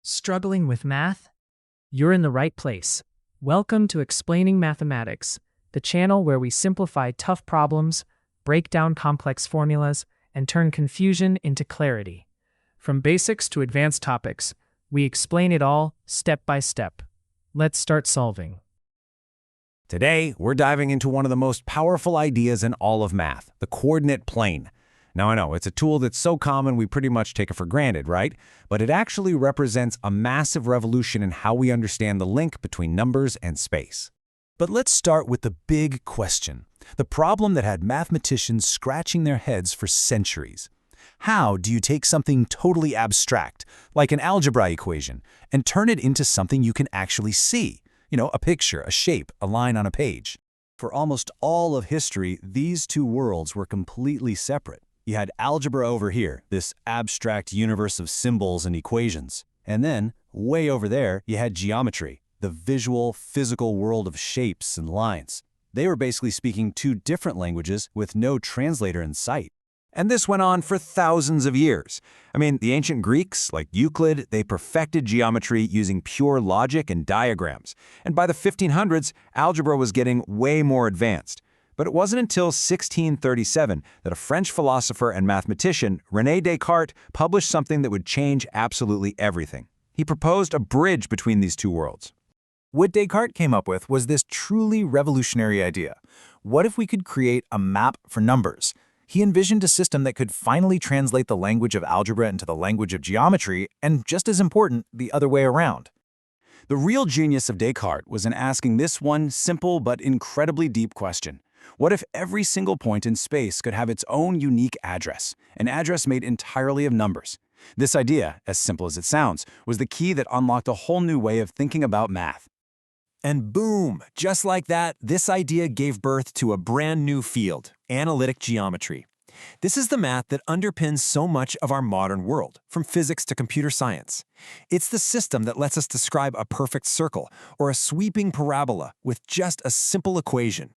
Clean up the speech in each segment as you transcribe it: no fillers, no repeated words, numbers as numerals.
Struggling with math? You're in the right place. Welcome to Explaining Mathematics, the channel where we simplify tough problems, break down complex formulas, and turn confusion into clarity. From basics to advanced topics, we explain it all step by step. Let's start solving. Today, we're diving into one of the most powerful ideas in all of math, the coordinate plane. Now, I know it's a tool that's so common we pretty much take it for granted, right? But it actually represents a massive revolution in how we understand the link between numbers and space. But let's start with the big question, the problem that had mathematicians scratching their heads for centuries. How do you take something totally abstract, like an algebra equation, and turn it into something you can actually see? A picture, a shape, a line on a page. For almost all of history, these two worlds were completely separate. You had algebra over here, this abstract universe of symbols and equations. And then, way over there, you had geometry, the visual, physical world of shapes and lines. They were basically speaking two different languages with no translator in sight. And this went on for thousands of years. The ancient Greeks, like Euclid, they perfected geometry using pure logic and diagrams. And by the 1500s, algebra was getting way more advanced. But it wasn't until 1637 that a French philosopher and mathematician, René Descartes, published something that would change absolutely everything. He proposed a bridge between these two worlds. What Descartes came up with was this truly revolutionary idea. What if we could create a map for numbers? He envisioned a system that could finally translate the language of algebra into the language of geometry, and just as important, the other way around. The real genius of Descartes was in asking this one simple but incredibly deep question. What if every single point in space could have its own unique address, an address made entirely of numbers? This idea, as simple as it sounds, was the key that unlocked a whole new way of thinking about math. And boom, just like that, this idea gave birth to a brand new field, analytic geometry. This is the math that underpins so much of our modern world, from physics to computer science. It's the system that lets us describe a perfect circle or a sweeping parabola with just a simple equation.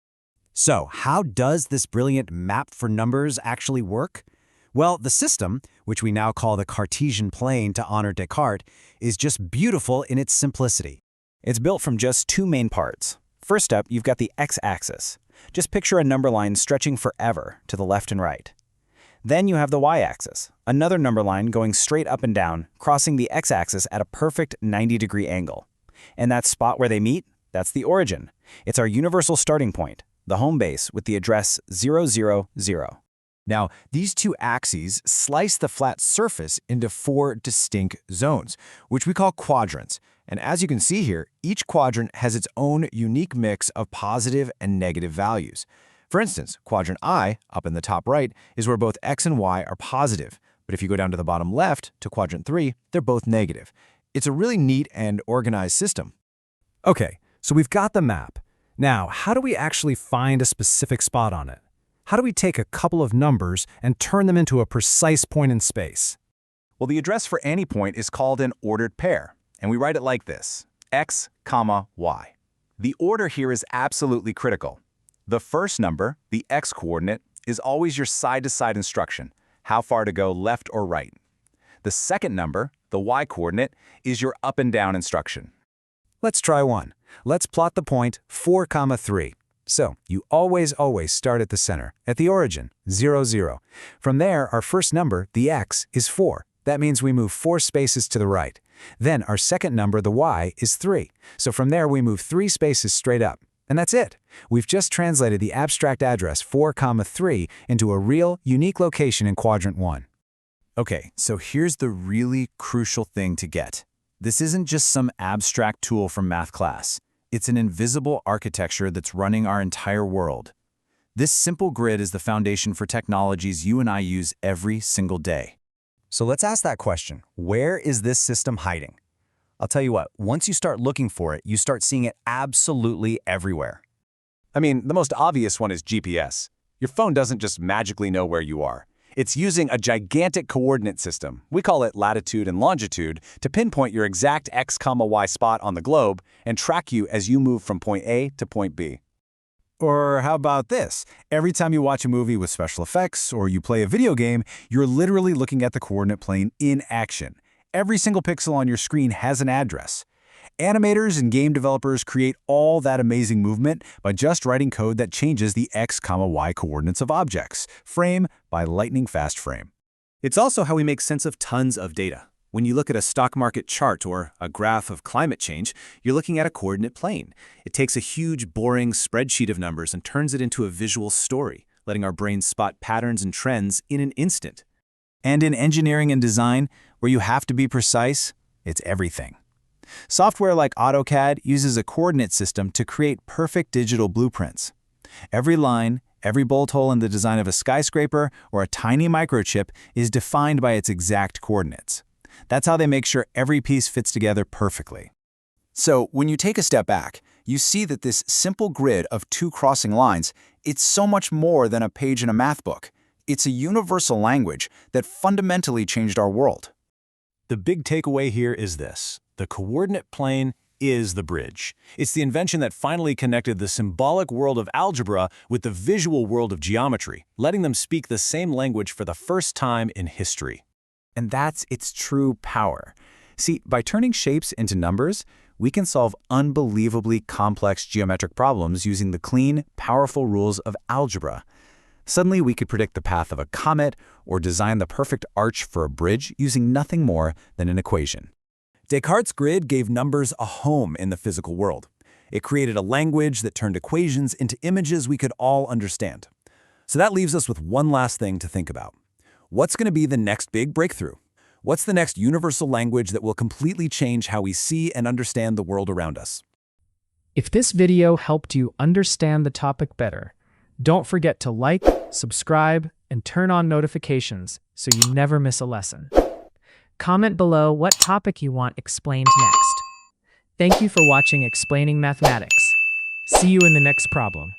So, how does this brilliant map for numbers actually work? Well, the system, which we now call the Cartesian plane to honor Descartes, is just beautiful in its simplicity. It's built from just two main parts. First up, you've got the x-axis. Just picture a number line stretching forever to the left and right. Then you have the y-axis, another number line going straight up and down, crossing the x-axis at a perfect 90-degree angle. And that spot where they meet, that's the origin. It's our universal starting point, the home base with the address 0, 0, 0. Now, these two axes slice the flat surface into four distinct zones, which we call quadrants. And as you can see here, each quadrant has its own unique mix of positive and negative values. For instance, quadrant I, up in the top right, is where both x and y are positive. But if you go down to the bottom left, to quadrant 3, they're both negative. It's a really neat and organized system. Okay, so we've got the map. Now, how do we actually find a specific spot on it? How do we take a couple of numbers and turn them into a precise point in space? Well, the address for any point is called an ordered pair. And we write it like this, x, y. The order here is absolutely critical. The first number, the x-coordinate, is always your side-to-side instruction, how far to go left or right. The second number, the y-coordinate, is your up and down instruction. Let's try one. Let's plot the point 4, 3. So, you always start at the center, at the origin, 0, 0. From there, our first number, the x, is 4. That means we move 4 spaces to the right. Then our second number, the y, is 3. So from there, we move 3 spaces straight up. And that's it. We've just translated the abstract address 4, 3 into a real, unique location in quadrant 1. Okay, so here's the really crucial thing to get. This isn't just some abstract tool from math class. It's an invisible architecture that's running our entire world. This simple grid is the foundation for technologies you and I use every single day. So let's ask that question. Where is this system hiding? I'll tell you what, once you start looking for it, you start seeing it absolutely everywhere. The most obvious one is GPS. Your phone doesn't just magically know where you are. It's using a gigantic coordinate system, we call it latitude and longitude, to pinpoint your exact x, y spot on the globe and track you as you move from point A to point B. Or how about this? Every time you watch a movie with special effects or you play a video game, you're literally looking at the coordinate plane in action. Every single pixel on your screen has an address. Animators and game developers create all that amazing movement by just writing code that changes the x, y coordinates of objects, frame by lightning-fast frame. It's also how we make sense of tons of data. When you look at a stock market chart or a graph of climate change, you're looking at a coordinate plane. It takes a huge, boring spreadsheet of numbers and turns it into a visual story, letting our brains spot patterns and trends in an instant. And in engineering and design, where you have to be precise, it's everything. Software like AutoCAD uses a coordinate system to create perfect digital blueprints. Every line, every bolt hole in the design of a skyscraper or a tiny microchip is defined by its exact coordinates. That's how they make sure every piece fits together perfectly. So, when you take a step back, you see that this simple grid of two crossing lines, it's so much more than a page in a math book. It's a universal language that fundamentally changed our world. The big takeaway here is this: the coordinate plane is the bridge. It's the invention that finally connected the symbolic world of algebra with the visual world of geometry, letting them speak the same language for the first time in history. And that's its true power. See, by turning shapes into numbers, we can solve unbelievably complex geometric problems using the clean, powerful rules of algebra. Suddenly, we could predict the path of a comet or design the perfect arch for a bridge using nothing more than an equation. Descartes' grid gave numbers a home in the physical world. It created a language that turned equations into images we could all understand. So that leaves us with one last thing to think about. What's going to be the next big breakthrough? What's the next universal language that will completely change how we see and understand the world around us? If this video helped you understand the topic better, don't forget to like, subscribe, and turn on notifications so you never miss a lesson. Comment below what topic you want explained next. Thank you for watching Explaining Mathematics. See you in the next problem.